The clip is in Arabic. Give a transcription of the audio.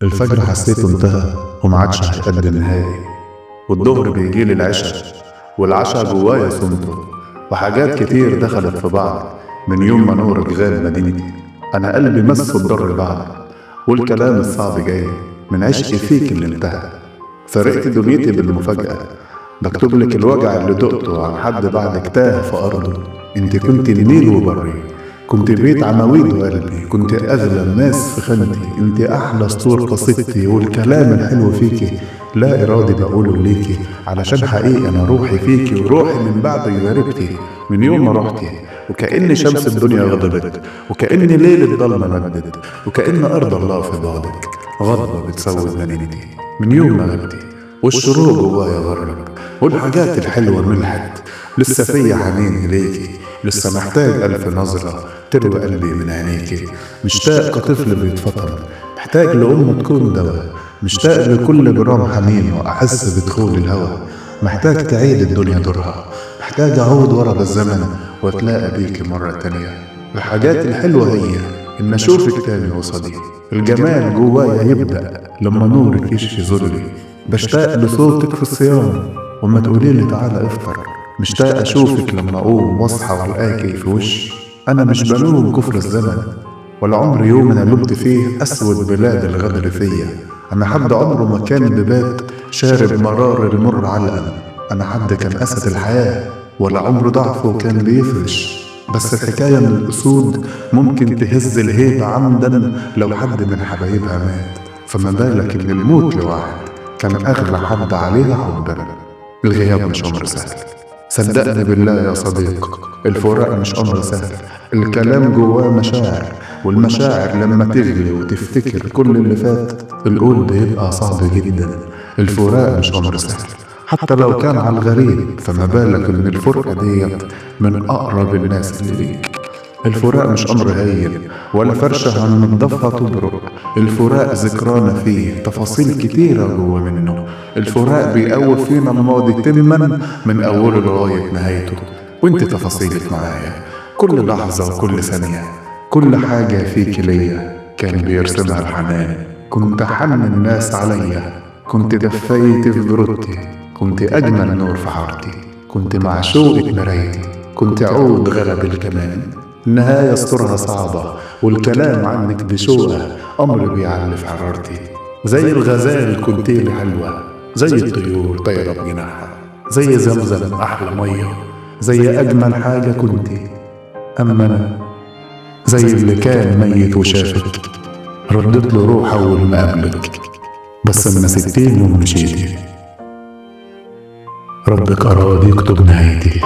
الفجر حسيته انتهى ومعادش هيقدم نهائي، والظهر بيجيلي العشاء، والعشاء جوايا صمته، وحاجات كتير دخلت في بعض من يوم ما نورك غاب مدينتي. أنا قلبي مس الضر بعد، والكلام الصعب جاي من عشقي فيك اللي انتهى. فرقت دنيتي بالمفاجأة، بكتب لك الوجع اللي دقته عن حد بعدك تاه في أرضه. انت كنت النيل وبري، كنت بيت عواميد وقلبي، كنت أغلى الناس في خانتي، انت أحلى سطور قصيدتي، والكلام الحلو فيكي لا إرادي بقوله ليكي، علشان حقيقي أنا روحي فيكي، وروحي من بعد غربتي من يوم ما رحتي. وكأن شمس الدنيا غضبت، وكأن ليل الضلمة مدت، وكأن أرض الله في بعدك غضبة بتسود مدينتي من يوم ما غبتي. والشروق جوايا غرب، والحاجات الحلوة ملحت، لسه فيا حنين إليكي، لسه محتاج ألف نظرة تروي قلبي من عينيكي. مشتاق كطفل بيتفطر، محتاج لأم تكون دواء، مشتاق لكل جرام حنين وأحس بدخول الهوى. محتاج تعيد الدنيا دورها، محتاج أعود ورا بالزمن وأتلاقى بيكي مرة تانية. الحاجات الحلوة هي إن أشوفك تاني قصادي، الجمال جوايا يبدأ لما نورك يشفي ظلي. بشتاق لصوتك في الصيام وما تقوليلي تعالى افطر، مشتاق أشوفك لما أقوم واصحى والقاكي في وشي. أنا مش بلوم كفر الزمن، ولا عمر يوم أنا لبت فيه أسود بلاد الغدر فيا. أنا حد عمره ما كان ببات شارب مرار المر علقا، أنا حد كان أسد الحياة ولا عمر ضعفه كان بيفرش. بس الحكاية من الأسود ممكن تهز الهيبة عمدا لو حد من حبايبها مات، فما بالك إن الموت لواحد كان أغلى حد عليها حبا. الغياب مش أمر سهل، صدقني بالله يا صديق، الفراق مش أمر سهل. الكلام جواه مشاعر، والمشاعر لما تغلي وتفتكر كل اللي فات القول بيبقى صعب جدا. الفراق مش أمر سهل حتى لو كان على الغريب، فما بالك إن الفرقة ديت من أقرب الناس اللي ليك. الفراق مش أمر هين ولا فرشة هننضفها تبرق، الفراق ذكرانا فيه تفاصيل كتيرة جوا منه. الفراق بيقوي فينا الماضي تما من أوله لغاية نهايته، وانت تفاصيلك معايا كل لحظة وكل ثانية. كل حاجة فيك ليا كان بيرسمها الحنان، كنت حن الناس عليا، كنت دفيت في برودتي، كنت أجمل نور في حارتي، كنت معشوقة مرايتي، كنت عود غلب الكمان. النهاية سطورها صعبة، والكلام عنك بشوقة أمر بيعلي في حرارتي. زي الغزال كنتي لي حلوة، زي الطيور طايرة بجناحها، زي زمزم أحلى مية، زي أجمل حاجة كنتي. أما أنا زي اللي كان ميت وشافك، ردت له روح أول ما قابلك، بس أما سبتيني ومشيتي ربك أراد يكتب نهايتي.